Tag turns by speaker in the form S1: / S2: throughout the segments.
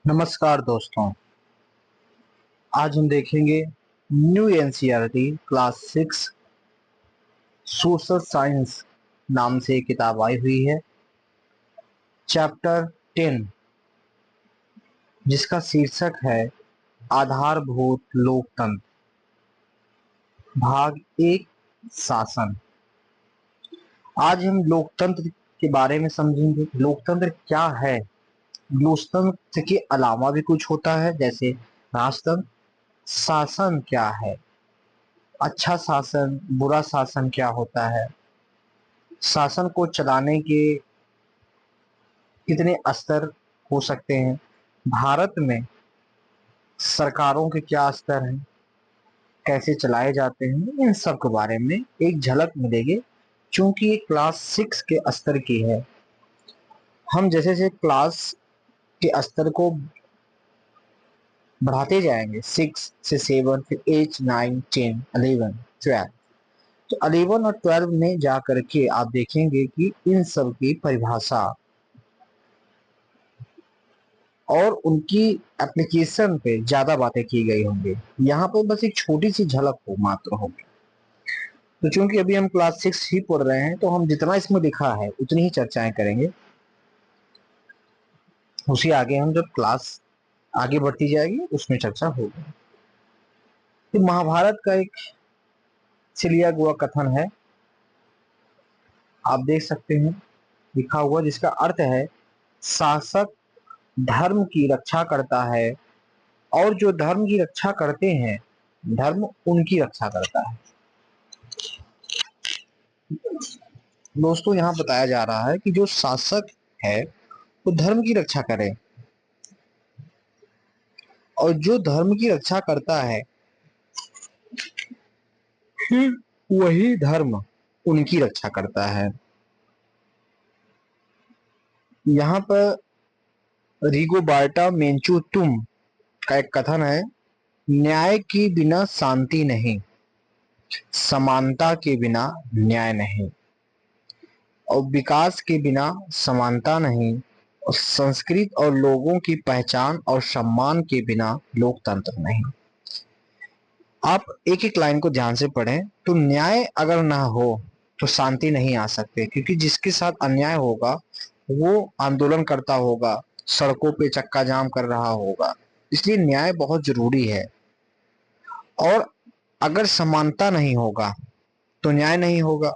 S1: नमस्कार दोस्तों। आज हम देखेंगे new NCERT class 6 social science नाम से एक किताब आई हुई है। चैप्टर 10 जिसका शीर्षक है आधारभूत लोकतंत्र, भाग 1 शासन। आज हम लोकतंत्र के बारे में समझेंगे। लोकतंत्र क्या है, लोकतंत्र के अलावा भी कुछ होता है जैसे राजतंत्र। शासन क्या है, अच्छा शासन बुरा शासन क्या होता है, शासन को चलाने के कितने स्तर हो सकते हैं, भारत में सरकारों के क्या स्तर हैं, कैसे चलाए जाते हैं, इन सब के बारे में एक झलक मिलेगी। क्योंकि ये क्लास 6 के स्तर की है। हम जैसे जैसे क्लास के स्तर को बढ़ाते जाएंगे, 6 से 7, फिर 8, 9, 10, 11, 12, तो 11 और 12 में जा करके आप देखेंगे कि इन सब की परिभाषा और उनकी एप्लीकेशन पे ज्यादा बातें की गई होंगी। यहाँ पर बस एक छोटी सी झलक हो मात्र होगी। तो चूंकि अभी हम क्लास 6 ही पढ़ रहे हैं, तो हम जितना इसमें लिखा है उतनी ही चर्चाएं करेंगे। उसी आगे हम जब क्लास आगे बढ़ती जाएगी उसमें चर्चा होगी। तो महाभारत का एक छिलिया हुआ कथन है, आप देख सकते हैं लिखा हुआ, जिसका अर्थ है शासक धर्म की रक्षा करता है और जो धर्म की रक्षा करते हैं धर्म उनकी रक्षा करता है। दोस्तों, यहाँ बताया जा रहा है कि जो शासक है वो धर्म की रक्षा करे और जो धर्म की रक्षा करता है फिर वही धर्म उनकी रक्षा करता है। यहाँ पर रिगोबार्टा मेंचुतुम का एक कथन है, न्याय के बिना शांति नहीं, समानता के बिना न्याय नहीं, और विकास के बिना समानता नहीं, और संस्कृत और लोगों की पहचान और सम्मान के बिना लोकतंत्र नहीं। आप एक एक लाइन को ध्यान से पढ़ें तो न्याय अगर ना हो तो शांति नहीं आ सकते, क्योंकि जिसके साथ अन्याय होगा वो आंदोलन करता होगा, सड़कों पे चक्का जाम कर रहा होगा। इसलिए न्याय बहुत जरूरी है। और अगर समानता नहीं होगा तो न्याय नहीं होगा।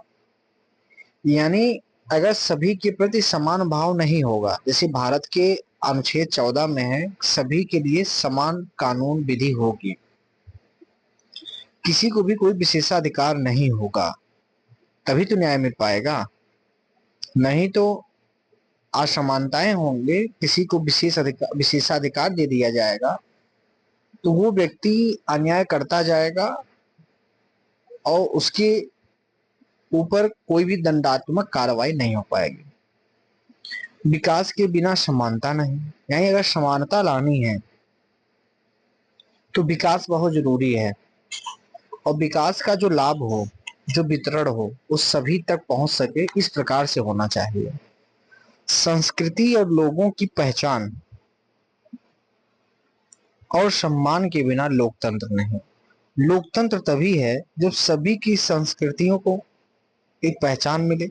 S1: यानी अगर सभी के प्रति समान भाव नहीं होगा, जैसे भारत के अनुच्छेद 14 में है, सभी के लिए समान कानून विधि होगी, किसी को भी कोई विशेषाधिकार नहीं होगा, तभी तो न्याय मिल पाएगा। नहीं तो असमानताएं होंगे, किसी को विशेषाधिकार दे दिया जाएगा तो वो व्यक्ति अन्याय करता जाएगा और उसके ऊपर कोई भी दंडात्मक कार्रवाई नहीं हो पाएगी। विकास के बिना समानता नहीं, यानी अगर समानता लानी है तो विकास बहुत जरूरी है। और विकास का जो लाभ हो, जो वितरण हो, वो सभी तक पहुंच सके, इस प्रकार से होना चाहिए। संस्कृति और लोगों की पहचान और सम्मान के बिना लोकतंत्र नहीं। लोकतंत्र तभी है जब सभी की संस्कृतियों को एक पहचान मिले,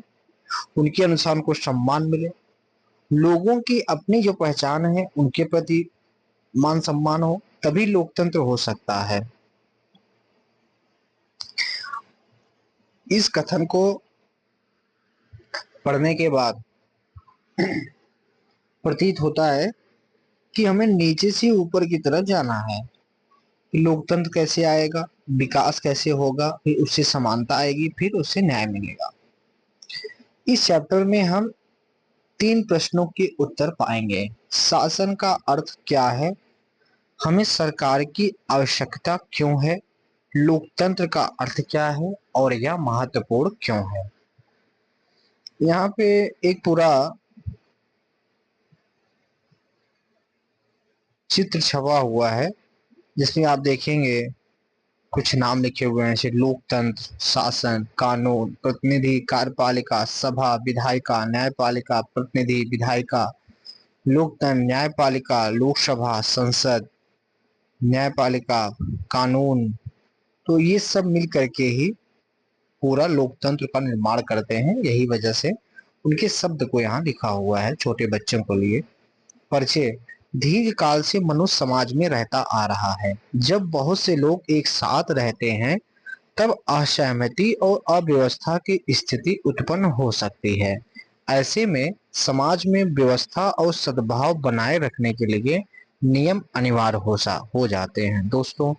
S1: उनके अनुसार उनको सम्मान मिले, लोगों की अपनी जो पहचान है उनके प्रति मान सम्मान हो, तभी लोकतंत्र हो सकता है। इस कथन को पढ़ने के बाद प्रतीत होता है कि हमें नीचे से ऊपर की तरफ जाना है। लोकतंत्र कैसे आएगा, विकास कैसे होगा, फिर उससे समानता आएगी, फिर उससे न्याय मिलेगा। इस चैप्टर में हम 3 प्रश्नों के उत्तर पाएंगे। शासन का अर्थ क्या है, हमें सरकार की आवश्यकता क्यों है, लोकतंत्र का अर्थ क्या है और यह महत्वपूर्ण क्यों है। यहाँ पे एक पूरा चित्र छपा हुआ है जिसमें आप देखेंगे कुछ नाम लिखे हुए हैं, जैसे लोकतंत्र, शासन, कानून, प्रतिनिधि, कार्यपालिका, सभा, विधायिका, न्यायपालिका, प्रतिनिधि, विधायिका, लोकतंत्र, न्यायपालिका, लोकसभा, संसद, न्यायपालिका, कानून, तो ये सब मिल करके ही पूरा लोकतंत्र का निर्माण करते हैं। यही वजह से उनके शब्द को यहाँ लिखा हुआ है छोटे बच्चों के लिए। परिचय। दीर्घ काल से मनुष्य समाज में रहता आ रहा है। जब बहुत से लोग एक साथ रहते हैं तब असहमति और अव्यवस्था की स्थिति उत्पन्न हो सकती है। ऐसे में समाज में व्यवस्था और सद्भाव बनाए रखने के लिए नियम अनिवार्य हो जाते हैं। दोस्तों,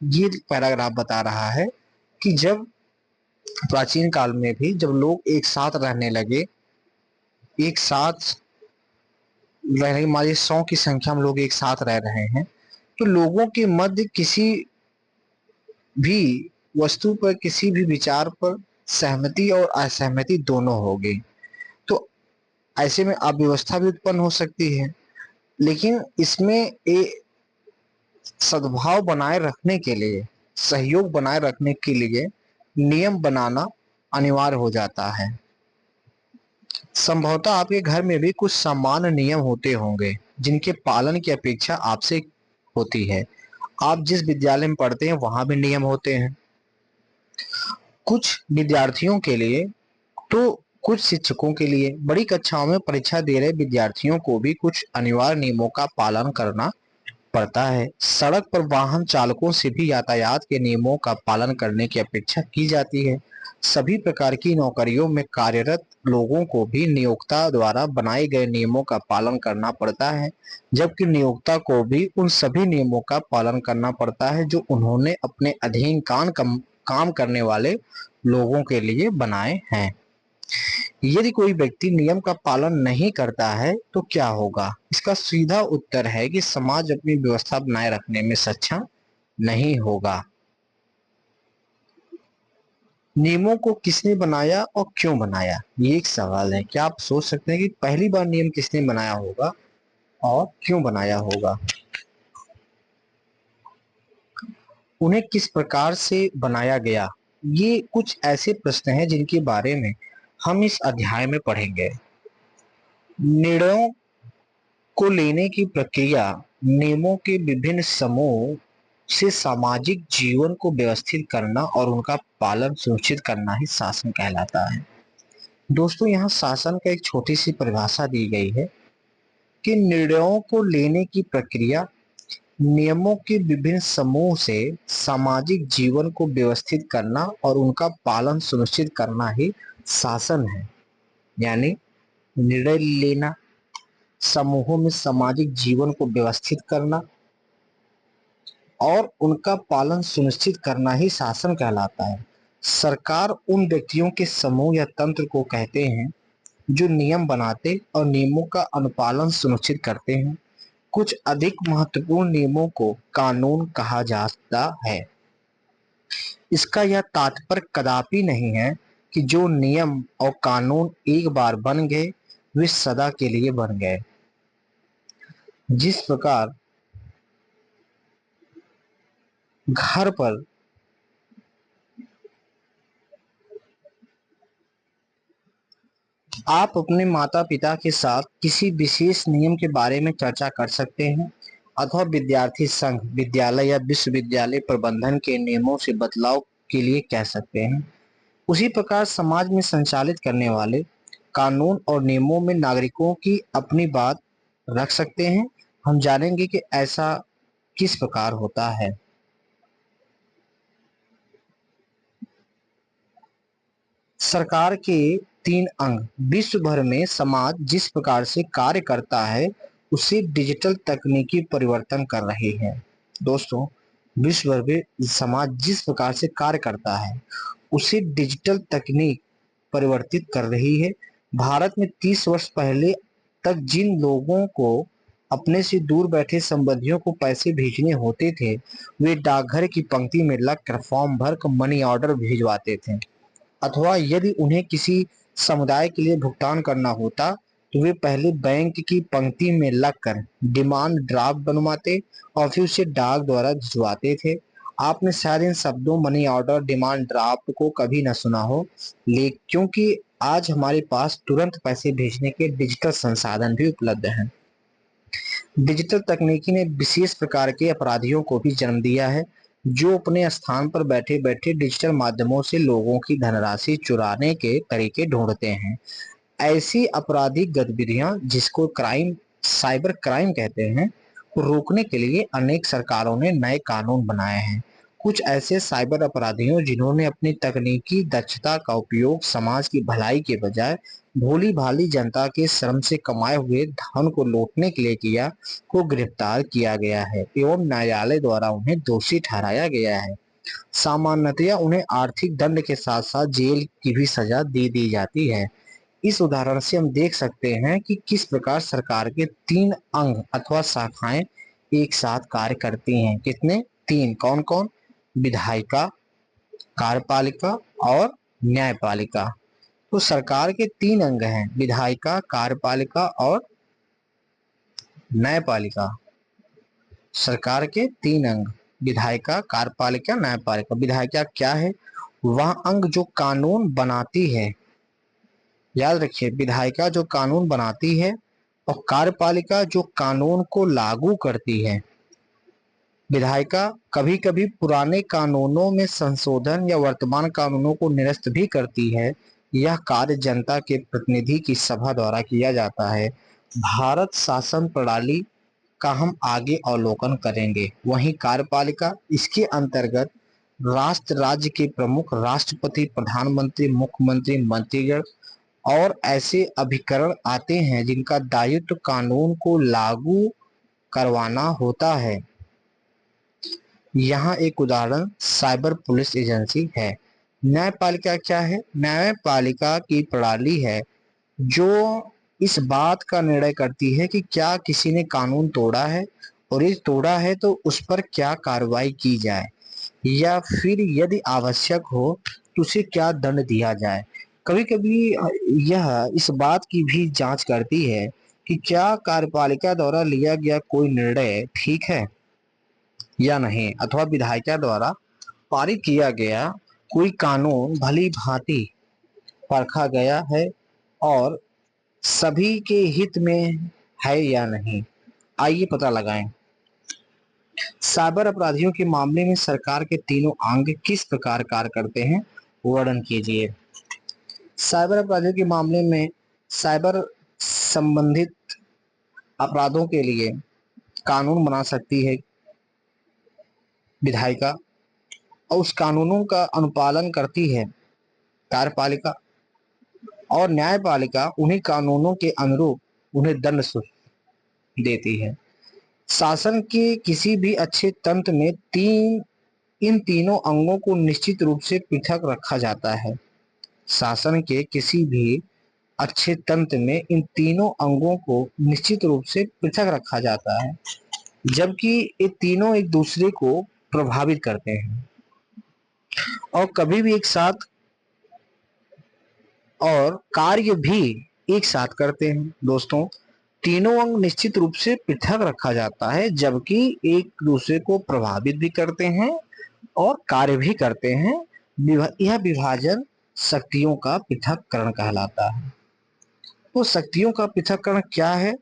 S1: ये पैराग्राफ बता रहा है कि जब प्राचीन काल में भी जब लोग एक साथ रहने लगे, एक साथ रहने हमारी 100 की संख्या में लोग एक साथ रह रहे हैं, तो लोगों के मध्य किसी भी वस्तु पर, किसी भी विचार पर सहमति और असहमति दोनों होगी, तो ऐसे में अव्यवस्था भी उत्पन्न हो सकती है। लेकिन इसमें एक सद्भाव बनाए रखने के लिए, सहयोग बनाए रखने के लिए नियम बनाना अनिवार्य हो जाता है। संभवतः आपके घर में भी कुछ सामान्य नियम होते होंगे जिनके पालन की अपेक्षा आपसे होती है। आप जिस विद्यालय में पढ़ते हैं वहां भी नियम होते हैं। कुछ विद्यार्थियों के लिए तो कुछ शिक्षकों के लिए बड़ी कक्षाओं में परीक्षा दे रहे विद्यार्थियों को भी कुछ अनिवार्य नियमों का पालन करना पड़ता है। सड़क पर वाहन चालकों से भी यातायात के नियमों का पालन करने की अपेक्षा की जाती है। सभी प्रकार की नौकरियों में कार्यरत लोगों को भी नियोक्ता द्वारा बनाए गए नियमों का पालन करना पड़ता है, जबकि नियोक्ता को भी उन सभी नियमों का पालन करना पड़ता है जो उन्होंने अपने अधीन काम करने वाले लोगों के लिए बनाए हैं। यदि कोई व्यक्ति नियम का पालन नहीं करता है तो क्या होगा? इसका सीधा उत्तर है कि समाज अपनी व्यवस्था बनाए रखने में सक्षम नहीं होगा। नियमों को किसने बनाया और क्यों बनाया, ये एक सवाल है। क्या आप सोच सकते हैं कि पहली बार नियम किसने बनाया होगा और क्यों बनाया होगा? उन्हें किस प्रकार से बनाया गया? ये कुछ ऐसे प्रश्न हैं जिनके बारे में हम इस अध्याय में पढ़ेंगे। निर्णयों को लेने की प्रक्रिया, नियमों के विभिन्न समूह से सामाजिक जीवन को व्यवस्थित करना और उनका पालन सुनिश्चित करना ही शासन कहलाता है। दोस्तों, यहाँ शासन का एक छोटी सी परिभाषा दी गई है कि निर्णयों को लेने की प्रक्रिया, नियमों के विभिन्न समूह से सामाजिक जीवन को व्यवस्थित करना और उनका पालन सुनिश्चित करना ही शासन है। यानी निर्णय लेना, समूहों में सामाजिक जीवन को व्यवस्थित करना और उनका पालन सुनिश्चित करना ही शासन कहलाता है। सरकार उन व्यक्तियों के समूह या तंत्र को कहते हैं जो नियम बनाते और नियमों का अनुपालन सुनिश्चित करते हैं। कुछ अधिक महत्वपूर्ण नियमों को कानून कहा जाता है। इसका यह तात्पर्य कदापि नहीं है कि जो नियम और कानून एक बार बन गए वे सदा के लिए बन गए। जिस प्रकार घर पर आप अपने माता पिता के साथ किसी विशेष नियम के बारे में चर्चा कर सकते हैं अथवा विद्यार्थी संघ, विद्यालय या विश्वविद्यालय प्रबंधन के नियमों से बदलाव के लिए कह सकते हैं। उसी प्रकार समाज में संचालित करने वाले कानून और नियमों में नागरिकों की अपनी बात रख सकते हैं। हम जानेंगे कि ऐसा किस प्रकार होता है। सरकार के 3 अंग। विश्व भर में समाज जिस प्रकार से कार्य करता है उसे डिजिटल तकनीकी परिवर्तन कर रही है। दोस्तों, विश्व भर में समाज जिस प्रकार से कार्य करता है उसे डिजिटल तकनीक परिवर्तित कर रही है। भारत में 30 वर्ष पहले तक जिन लोगों को अपने से दूर बैठे संबंधियों को पैसे भेजने होते थे वे डाकघर की पंक्ति में लगकर फॉर्म भरकर मनी ऑर्डर भिजवाते थे, अथवा यदि उन्हें किसी समुदाय के लिए भुगतान करना होता तो वे पहले बैंक की पंक्ति में लगकर डिमांड ड्राफ्ट बनवाते और फिर उसे डाक द्वारा भिजवाते थे। आपने शायद इन शब्दों मनी ऑर्डर, डिमांड ड्राफ्ट को कभी न सुना हो, लेकिन क्योंकि आज हमारे पास तुरंत पैसे भेजने के डिजिटल संसाधन भी उपलब्ध हैं। डिजिटल तकनीकी ने विशेष प्रकार के अपराधियों को भी जन्म दिया है, जो अपने स्थान पर बैठे बैठे डिजिटल माध्यमों से लोगों की धनराशि चुराने के तरीके ढूंढते हैं। ऐसी आपराधिक गतिविधियां, जिसको साइबर क्राइम कहते हैं, को रोकने के लिए अनेक सरकारों ने नए कानून बनाए हैं। कुछ ऐसे साइबर अपराधियों जिन्होंने अपनी तकनीकी दक्षता का उपयोग समाज की भलाई के बजाय भोली भाली जनता के श्रम से कमाए हुए धन को लूटने के लिए किया, को गिरफ्तार किया गया है एवं न्यायालय द्वारा उन्हें दोषी ठहराया गया है। सामान्यतया उन्हें आर्थिक दंड के साथ साथ जेल की भी सजा दे दी जाती है। इस उदाहरण से हम देख सकते हैं कि किस प्रकार सरकार के तीन अंग अथवा शाखाएं एक साथ कार्य करती हैं। कितने? तीन। कौन कौन? विधायिका, कार्यपालिका और न्यायपालिका। तो सरकार के तीन अंग हैं, विधायिका, कार्यपालिका और न्यायपालिका। सरकार के तीन अंग, विधायिका, कार्यपालिका, न्यायपालिका। विधायिका क्या है? वह अंग जो कानून बनाती है। याद रखिए, विधायिका जो कानून बनाती है और कार्यपालिका जो कानून को लागू करती है। विधायिका कभी कभी पुराने कानूनों में संशोधन या वर्तमान कानूनों को निरस्त भी करती है। यह कार्य जनता के प्रतिनिधि की सभा द्वारा किया जाता है। भारत शासन प्रणाली का हम आगे अवलोकन करेंगे। वहीं कार्यपालिका, इसके अंतर्गत राष्ट्र राज्य के प्रमुख, राष्ट्रपति, प्रधानमंत्री, मुख्यमंत्री, मंत्रीगण और ऐसे अभिकरण आते हैं जिनका दायित्व कानून को लागू करवाना होता है। यहाँ एक उदाहरण साइबर पुलिस एजेंसी है। न्यायपालिका क्या है? न्यायपालिका की प्रणाली है जो इस बात का निर्णय करती है कि क्या किसी ने कानून तोड़ा है, और यदि तोड़ा है तो उस पर क्या कार्रवाई की जाए, या फिर यदि आवश्यक हो तो उसे क्या दंड दिया जाए। कभी कभी यह इस बात की भी जांच करती है कि क्या कार्यपालिका द्वारा लिया गया कोई निर्णय ठीक है या नहीं, अथवा विधायिका द्वारा पारित किया गया कोई कानून भली भांति परखा गया है और सभी के हित में है या नहीं। आइए पता लगाएं। साइबर अपराधियों के मामले में सरकार के तीनों अंग किस प्रकार कार्य करते हैं, वर्णन कीजिए। साइबर अपराधियों के मामले में साइबर संबंधित अपराधों के लिए कानून बना सकती है विधायिका, और उस कानूनों का अनुपालन करती है कार्यपालिका, और न्यायपालिका उन्हीं कानूनों के अनुरूप उन्हें दंड देती है। शासन के किसी भी अच्छे तंत्र में इन तीनों अंगों को निश्चित रूप से पृथक रखा जाता है। शासन के किसी भी अच्छे तंत्र में इन तीनों अंगों को निश्चित रूप से पृथक रखा जाता है, जबकि ये तीनों एक दूसरे को प्रभावित करते हैं और कभी भी एक साथ और कार्य भी एक साथ करते हैं। दोस्तों, तीनों अंग निश्चित रूप से पृथक रखा जाता है, जबकि एक दूसरे को प्रभावित भी करते हैं और कार्य भी करते हैं। यह विभाजन शक्तियों का पृथक्करण कहलाता है। तो शक्तियों का पृथक्करण क्या है?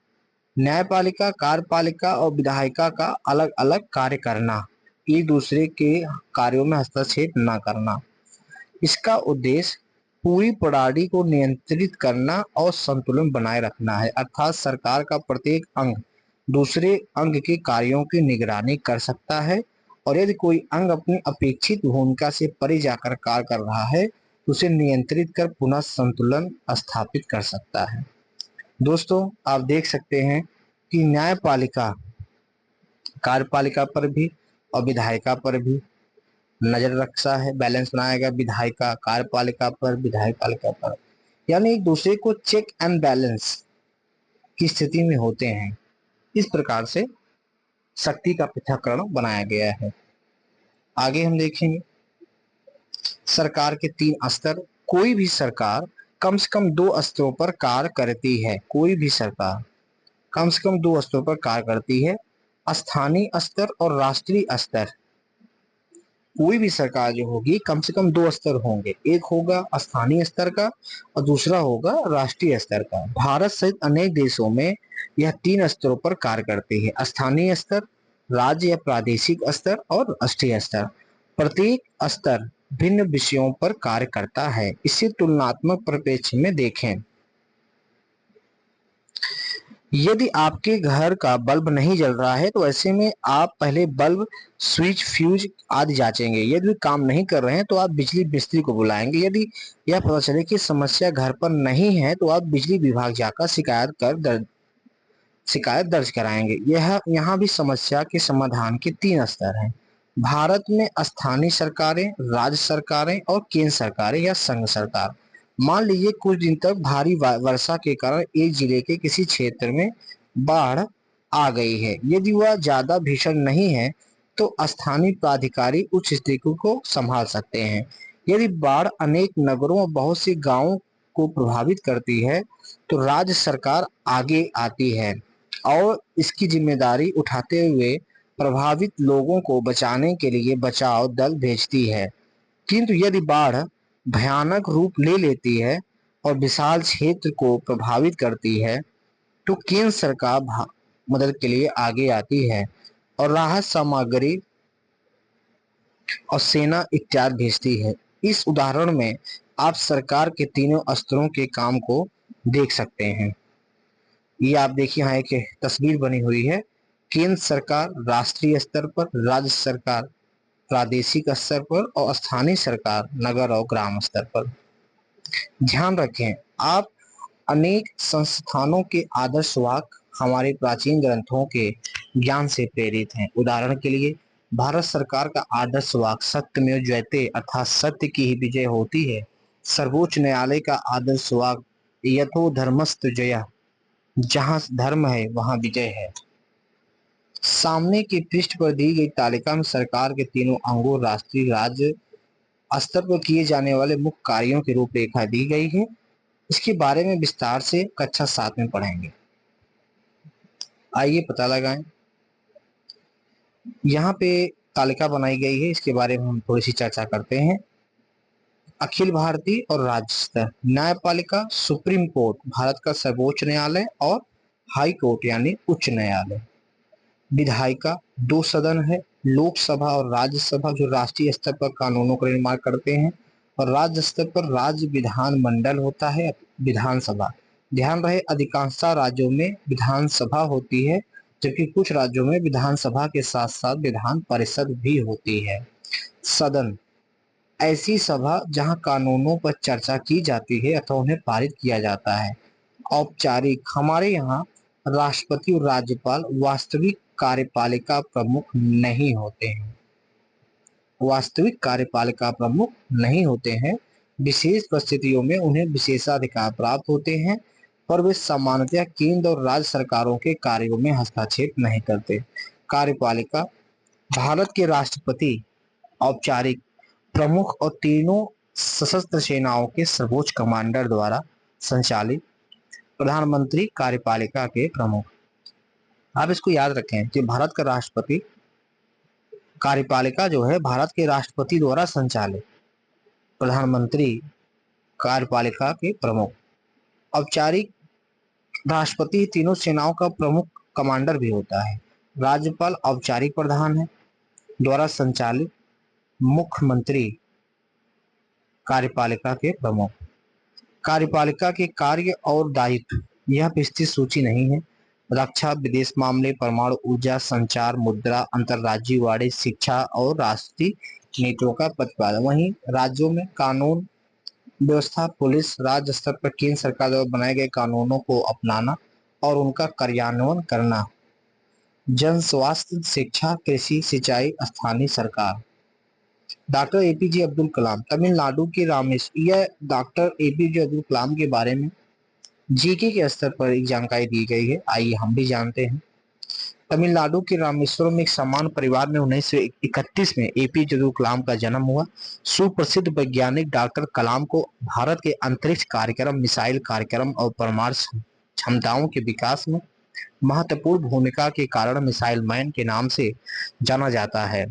S1: न्यायपालिका, कार्यपालिका और विधायिका का अलग अलग कार्य करना, एक दूसरे के कार्यों में हस्तक्षेप न करना। इसका उद्देश्य पूरी प्रणाली को नियंत्रित करना और संतुलन बनाए रखना है। अर्थात सरकार का प्रत्येक अंग दूसरे अंग के कार्यों की निगरानी कर सकता है, और यदि कोई अंग अपनी अपेक्षित भूमिका से परे जाकर कार्य कर रहा है तो उसे नियंत्रित कर पुनः संतुलन स्थापित कर सकता है। दोस्तों, आप देख सकते हैं कि न्यायपालिका कार्यपालिका पर भी और विधायिका पर भी नजर रखता है, बैलेंस बनाएगा। विधायिका कार्यपालिका पर, विधायिका पर, यानी एक दूसरे को चेक एंड बैलेंस की स्थिति में होते हैं। इस प्रकार से शक्ति का पृथक्करण बनाया गया है। आगे हम देखेंगे सरकार के तीन स्तर। कोई भी सरकार कम से कम दो स्तरों पर कार्य करती है। कोई भी सरकार कम से कम दो स्तरों पर कार्य करती है, स्थानीय स्तर और राष्ट्रीय स्तर। कोई भी सरकार जो होगी कम से कम दो स्तर होंगे, एक होगा स्थानीय स्तर का और दूसरा होगा राष्ट्रीय स्तर का। भारत सहित अनेक देशों में यह तीन स्तरों पर कार्य करती है: स्थानीय स्तर, राज्य या प्रादेशिक स्तर और राष्ट्रीय स्तर। प्रत्येक स्तर भिन्न विषयों पर कार्य करता है। इसे तुलनात्मक परिप्रेक्ष्य में देखें। यदि आपके घर का बल्ब नहीं जल रहा है तो ऐसे में आप पहले बल्ब, स्विच, फ्यूज आदि जांचेंगे। यदि काम नहीं कर रहे हैं तो आप बिजली मिस्त्री को बुलाएंगे। यदि यह पता चले कि समस्या घर पर नहीं है तो आप बिजली विभाग जाकर शिकायत दर्ज कराएंगे। यह यहाँ भी समस्या के समाधान के तीन स्तर हैं। भारत में स्थानीय सरकारें, राज्य सरकारें और केंद्र सरकारें या संघ सरकार। मान लीजिए कुछ दिन तक भारी वर्षा के कारण एक जिले के किसी क्षेत्र में बाढ़ आ गई है। यदि वह ज्यादा भीषण नहीं है तो स्थानीय प्राधिकारी उस स्थिति को संभाल सकते हैं। यदि बाढ़ अनेक नगरों और बहुत से गांवों को प्रभावित करती है तो राज्य सरकार आगे आती है और इसकी जिम्मेदारी उठाते हुए प्रभावित लोगों को बचाने के लिए बचाव दल भेजती है। किंतु यदि बाढ़ भयानक रूप ले लेती है और विशाल क्षेत्र को प्रभावित करती है तो केंद्र सरकार मदद के लिए आगे आती है और राहत सामग्री और सेना इत्यादि भेजती है। इस उदाहरण में आप सरकार के तीनों स्तरों के काम को देख सकते हैं। ये आप देखिए यहाँ एक तस्वीर बनी हुई है। केंद्र सरकार राष्ट्रीय स्तर पर, राज्य सरकार प्रादेशिक स्तर पर और स्थानीय सरकार नगर और ग्राम स्तर पर। ध्यान रखें, आप अनेक संस्थानों के आदर्श वाक्य हमारे प्राचीन ग्रंथों के ज्ञान से प्रेरित हैं। उदाहरण के लिए भारत सरकार का आदर्श वाक्य सत्यमेव जयते अर्थात सत्य की ही विजय होती है। सर्वोच्च न्यायालय का आदर्श वाक्य यथो धर्मस्तु जयः, जहां धर्म है वहां विजय है। सामने के पृष्ठ पर दी गई तालिका में सरकार के तीनों अंगों राष्ट्रीय राज्य स्तर पर किए जाने वाले मुख्य कार्यों की रूपरेखा दी गई है। इसके बारे में विस्तार से कक्षा 7 में पढ़ेंगे। आइए पता लगाएं। यहाँ पे तालिका बनाई गई है, इसके बारे में हम थोड़ी सी चर्चा करते हैं। अखिल भारतीय और राज्य स्तर न्यायपालिका, सुप्रीम कोर्ट भारत का सर्वोच्च न्यायालय और हाई कोर्ट यानी उच्च न्यायालय। विधायिका दो सदन है, लोकसभा और राज्यसभा जो राष्ट्रीय स्तर पर कानूनों का निर्माण करते हैं और राज्य स्तर पर राज्य विधान मंडल होता है, विधानसभा। ध्यान रहे अधिकांशतः राज्यों में विधानसभा होती है जबकि कुछ राज्यों में विधानसभा के साथ साथ विधान परिषद भी होती है। सदन ऐसी सभा जहां कानूनों पर चर्चा की जाती है अथवा उन्हें पारित किया जाता है। औपचारिक हमारे यहाँ राष्ट्रपति और राज्यपाल वास्तविक कार्यपालिका प्रमुख नहीं होते हैं। वास्तविक कार्यपालिका प्रमुख नहीं होते हैं। विशेष परिस्थितियों में उन्हें विशेषाधिकार प्राप्त होते हैं पर वे सामान्यतः केंद्र और राज्य सरकारों के कार्यों में हस्तक्षेप नहीं करते। कार्यपालिका भारत के राष्ट्रपति औपचारिक प्रमुख और तीनों सशस्त्र सेनाओं के सर्वोच्च कमांडर द्वारा संचालित। प्रधानमंत्री कार्यपालिका के प्रमुख। आप इसको याद रखें कि भारत का राष्ट्रपति कार्यपालिका जो है भारत के राष्ट्रपति द्वारा संचालित। प्रधानमंत्री कार्यपालिका के प्रमुख। औपचारिक राष्ट्रपति तीनों सेनाओं का प्रमुख कमांडर भी होता है। राज्यपाल औपचारिक प्रधान है द्वारा संचालित। मुख्यमंत्री कार्यपालिका के प्रमुख। कार्यपालिका के कार्य और दायित्व यह विस्तृत सूची नहीं है। रक्षा, विदेश मामले, परमाणु ऊर्जा, संचार, मुद्रा, अंतर्राज्यीय वाणिज्य, शिक्षा और राष्ट्रीय नीतियों का प्रतिपादन। वहीं राज्यों में कानून व्यवस्था, पुलिस, राज्य स्तर पर केंद्र सरकार द्वारा बनाए गए कानूनों को अपनाना और उनका कार्यान्वयन करना। जन स्वास्थ्य, शिक्षा, कृषि, सिंचाई, स्थानीय सरकार। डॉक्टर एपीजे अब्दुल कलाम तमिलनाडु के रामेश्वर। यह डॉक्टर एपीजे अब्दुल कलाम के बारे में जीके के स्तर पर एक जानकारी दी गई है, आइए हम भी जानते हैं। तमिलनाडु के रामेश्वरम में एक समान परिवार में 1931 में एपीजे अब्दुल कलाम का जन्म हुआ। सुप्रसिद्ध वैज्ञानिक डॉक्टर कलाम को भारत के अंतरिक्ष कार्यक्रम, मिसाइल कार्यक्रम और परमाणु क्षमताओं के विकास में महत्वपूर्ण भूमिका के कारण मिसाइल मैन के नाम से जाना जाता है।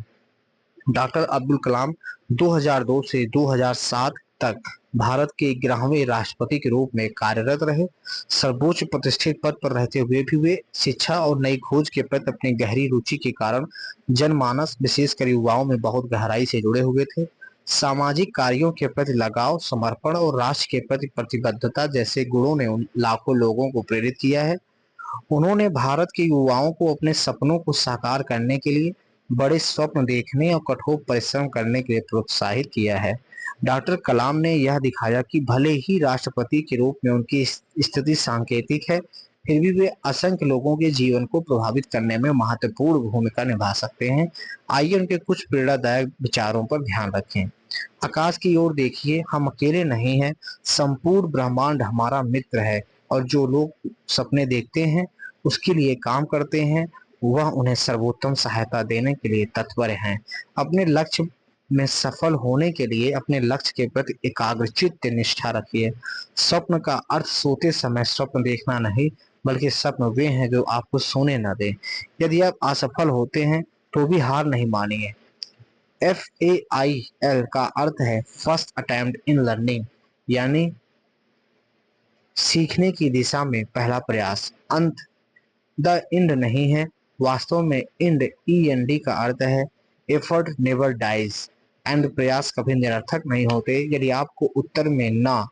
S1: डॉक्टर अब्दुल कलाम 2002 से 2007 तक भारत के 11वें राष्ट्रपति के रूप में कार्यरत रहे। सर्वोच्च प्रतिष्ठित पद पर रहते हुए भी वे शिक्षा और नई खोज के प्रति अपनी गहरी रुचि के कारण जनमानस विशेषकर युवाओं में बहुत गहराई से जुड़े हुए थे। सामाजिक कार्यों के प्रति लगाव, समर्पण और राष्ट्र के प्रति प्रतिबद्धता जैसे गुणों ने उन लाखों लोगों को प्रेरित किया है। उन्होंने भारत के युवाओं को अपने सपनों को साकार करने के लिए बड़े स्वप्न देखने और कठोर परिश्रम करने के लिए प्रोत्साहित किया है। डॉक्टर कलाम ने यह दिखाया कि भले ही राष्ट्रपति के रूप में उनकी स्थिति सांकेतिक है, फिर भी वे असंख्य लोगों के जीवन को प्रभावित करने में महत्वपूर्ण भूमिका निभा सकते हैं। आइए उनके कुछ प्रेरणादायक विचारों पर ध्यान रखें। आकाश की ओर देखिए, हम अकेले नहीं हैं, संपूर्ण ब्रह्मांड हमारा मित्र है और जो लोग सपने देखते हैं, उसके लिए काम करते हैं, वह उन्हें सर्वोत्तम सहायता देने के लिए तत्पर हैं। अपने लक्ष्य में सफल होने के लिए अपने लक्ष्य के प्रति एकाग्रचित्त निष्ठा रखिए। स्वप्न का अर्थ सोते समय स्वप्न देखना नहीं, बल्कि स्वप्न वे हैं जो आपको सोने न दें। यदि आप असफल होते हैं तो भी हार नहीं मानिए। FAIL का अर्थ है फर्स्ट अटेम्प्ट इन लर्निंग, यानी सीखने की दिशा में पहला प्रयास। अंत द इंड नहीं है। वास्तव में END का अर्थ है एफर्ट नेवर डाइज, एंड प्रयास कभी निरर्थक नहीं होते। यदि आपको उत्तर में नो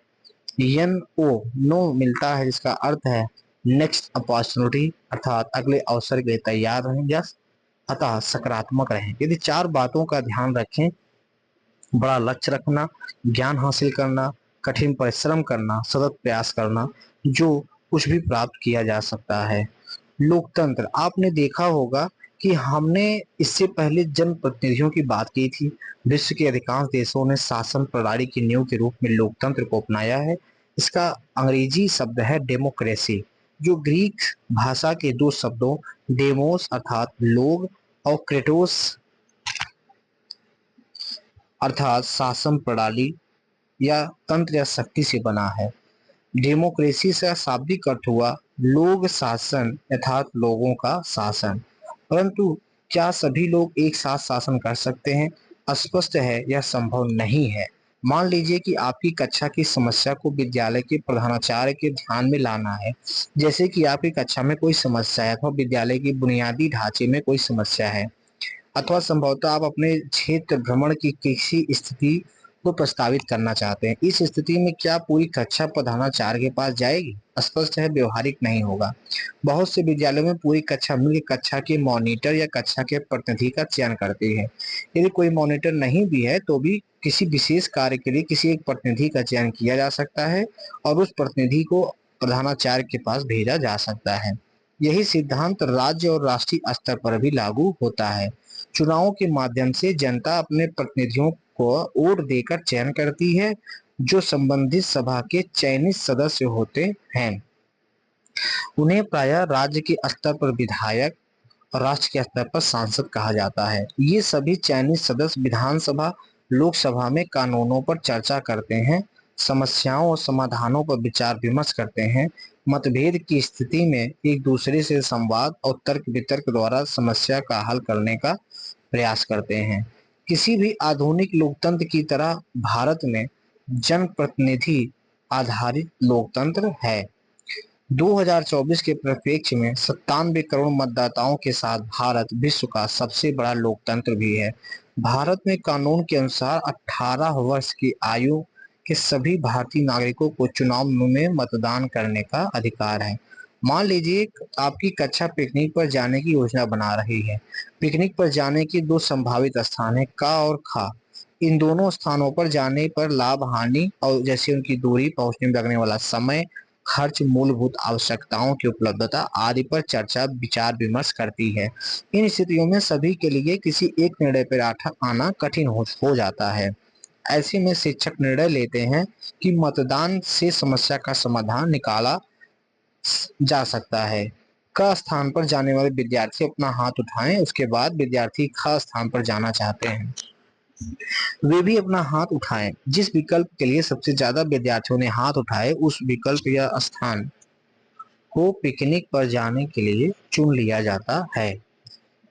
S1: मिलता है, जिसका अर्थ है नेक्स्ट अपॉर्चुनिटी, अर्थात अगले अवसर के लिए तैयार रहें। यस, अतः सकारात्मक रहें। यदि 4 बातों का ध्यान रखें: बड़ा लक्ष्य रखना, ज्ञान हासिल करना, कठिन परिश्रम करना, सतत प्रयास करना, जो कुछ भी प्राप्त किया जा सकता है। लोकतंत्र, आपने देखा होगा कि हमने इससे पहले जनप्रतिनिधियों की बात की थी। विश्व के अधिकांश देशों ने शासन प्रणाली की नींव के रूप में लोकतंत्र को अपनाया है। इसका अंग्रेजी शब्द है डेमोक्रेसी, जो ग्रीक भाषा के 2 शब्दों डेमोस अर्थात लोग और क्रेटोस अर्थात शासन प्रणाली या तंत्र या शक्ति से बना है। डेमोक्रेसी का शाब्दिक अर्थ हुआ लोग शासन अर्थात लोगों का शासन। परंतु क्या सभी लोग एक साथ शासन कर सकते हैं? स्पष्ट है, यह संभव नहीं है। मान लीजिए कि आपकी कक्षा की समस्या को विद्यालय के प्रधानाचार्य के ध्यान में लाना है। जैसे कि आपकी कक्षा में कोई समस्या है अथवा विद्यालय की बुनियादी ढांचे में कोई समस्या है, अथवा संभवतः आप अपने क्षेत्र भ्रमण की किसी स्थिति को प्रस्तावित करना चाहते हैं। इस स्थिति में क्या पूरी कक्षा प्रधानाचार्य के पास जाएगी? स्पष्ट है, व्यवहारिक नहीं होगा। बहुत से विद्यालयों में पूरी कक्षा मिलकर कक्षा के मॉनिटर या कक्षा के प्रतिनिधि का चयन करती है। यदि कोई मॉनिटर नहीं भी है तो भी किसी विशेष कार्य के लिए किसी एक प्रतिनिधि का चयन किया जा सकता है और उस प्रतिनिधि को प्रधानाचार्य के पास भेजा जा सकता है। यही सिद्धांत राज्य और राष्ट्रीय स्तर पर भी लागू होता है। चुनावों के माध्यम से जनता अपने प्रतिनिधियों को वोट देकर चयन करती है, जो संबंधित सभा के चयनित सदस्य होते हैं। उन्हें प्रायः राज्य के स्तर पर विधायक और राष्ट्र के स्तर पर सांसद कहा जाता है। ये सभी चयनित सदस्य विधानसभा, लोकसभा में कानूनों पर चर्चा करते हैं, समस्याओं और समाधानों पर विचार विमर्श करते हैं, मतभेद की स्थिति में एक दूसरे से संवाद और तर्क वितर्क द्वारा समस्या का हल करने का प्रयास करते हैं। किसी भी आधुनिक लोकतंत्र की तरह भारत में जनप्रतिनिधि आधारित लोकतंत्र है। 2024 के परिप्रेक्ष्य में 97 करोड़ मतदाताओं के साथ भारत विश्व का सबसे बड़ा लोकतंत्र भी है। भारत में कानून के अनुसार 18 वर्ष की आयु के सभी भारतीय नागरिकों को चुनाव में मतदान करने का अधिकार है। मान लीजिए आपकी कक्षा पिकनिक पर जाने की योजना बना रही है। पिकनिक पर जाने के 2 संभावित स्थान है, का और खा। इन दोनों स्थानों पर जाने पर लाभ हानि और जैसे उनकी दूरी, पहुंचने में लगने वाला समय, खर्च, मूलभूत आवश्यकताओं की उपलब्धता आदि पर चर्चा विचार विमर्श करती है। इन स्थितियों में सभी के लिए किसी एक निर्णय पर आना कठिन हो जाता है। ऐसे में शिक्षक निर्णय लेते हैं कि मतदान से समस्या का समाधान निकाला जा सकता है। क स्थान पर जाने वाले विद्यार्थी अपना हाथ उठाएं। उसके बाद विद्यार्थी ख स्थान पर जाना चाहते हैं, वे भी अपना हाथ उठाएं। जिस विकल्प के लिए सबसे ज्यादा विद्यार्थियों ने हाथ उठाए, उस विकल्प या स्थान को पिकनिक पर जाने के लिए चुन लिया जाता है।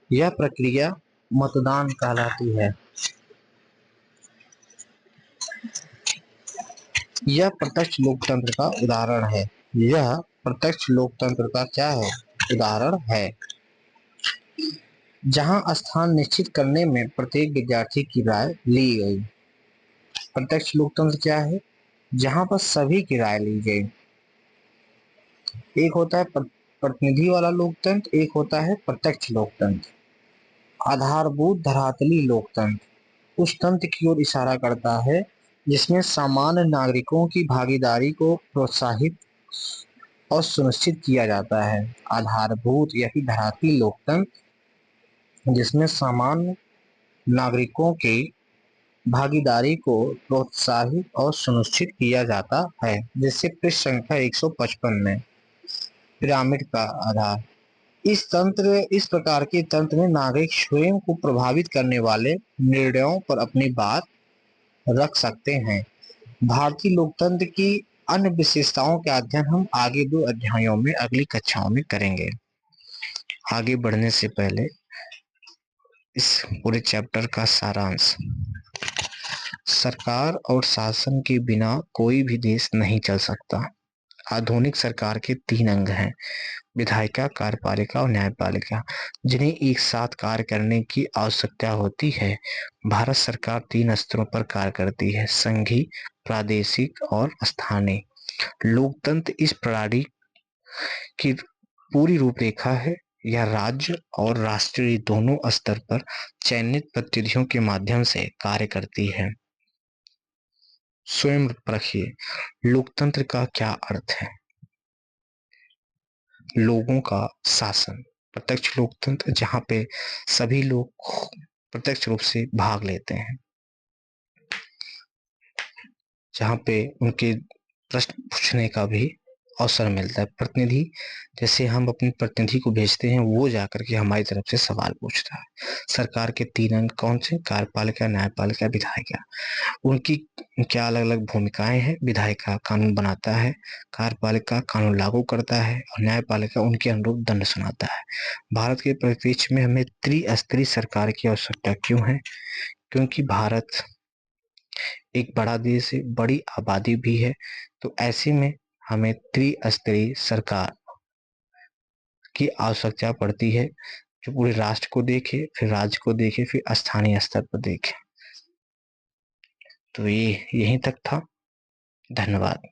S1: यह प्रक्रिया मतदान कहलाती है। यह प्रत्यक्ष लोकतंत्र का उदाहरण है। यह प्रत्यक्ष लोकतंत्र का क्या है? उदाहरण है। जहां स्थान निश्चित करने में प्रत्येक विद्यार्थी की राय ली गई। प्रत्यक्ष लोकतंत्र क्या है? जहां पर सभी की राय ली गई। एक होता है प्रतिनिधि वाला लोकतंत्र, एक होता है प्रत्यक्ष लोकतंत्र। आधारभूत धरातली लोकतंत्र उस तंत्र की ओर इशारा करता है जिसमें सामान्य नागरिकों की भागीदारी को प्रोत्साहित और सुनिश्चित किया जाता है। आधारभूत या फिर धरातली लोकतंत्र जिसमें सामान्य नागरिकों की भागीदारी को प्रोत्साहित और सुनिश्चित किया जाता है। जैसे पृष्ठ संख्या 155 में पिरामिड का आधार। इस प्रकार के तंत्र में नागरिक स्वयं को प्रभावित करने वाले निर्णयों पर अपनी बात रख सकते हैं। भारतीय लोकतंत्र की अन्य विशेषताओं का अध्ययन हम आगे 2 अध्यायों में अगली कक्षाओं में करेंगे। आगे बढ़ने से पहले इस पूरे चैप्टर का सारांश। सरकार और शासन के बिना कोई भी देश नहीं चल सकता। आधुनिक सरकार के 3 अंग हैं: विधायिका, कार्यपालिका और न्यायपालिका, जिन्हें एक साथ कार्य करने की आवश्यकता होती है। भारत सरकार 3 स्तरों पर कार्य करती है: संघीय, प्रादेशिक और स्थानीय। लोकतंत्र इस प्रणाली की पूरी रूपरेखा है। यह राज्य और राष्ट्रीय दोनों स्तर पर चयनित प्रतिनिधियों के माध्यम से कार्य करती है। स्वयं परखिए, लोकतंत्र का क्या अर्थ है? लोगों का शासन। प्रत्यक्ष लोकतंत्र जहां पे सभी लोग प्रत्यक्ष रूप से भाग लेते हैं, जहां पे उनके प्रश्न पूछने का भी अवसर मिलता है। प्रतिनिधि, जैसे हम अपने प्रतिनिधि को भेजते हैं, वो जाकर के हमारी तरफ से सवाल पूछता है। सरकार के 3 अंग कौन से? कार्यपालिका, न्यायपालिका, विधायिका। उनकी क्या अलग अलग भूमिकाएं हैं? विधायिका कानून बनाता है, कार्यपालिका कानून लागू करता है और न्यायपालिका उनके अनुरूप दंड सुनाता है। भारत के परिप्रेक्ष्य में हमें त्रिस्तरीय सरकार की आवश्यकता क्यों है? क्योंकि भारत एक बड़ा देश है, बड़ी आबादी भी है, तो ऐसे में हमें त्रिस्तरीय सरकार की आवश्यकता पड़ती है, जो पूरे राष्ट्र को देखे, फिर राज्य को देखे, फिर स्थानीय स्तर पर देखे। तो ये यहीं तक था। धन्यवाद।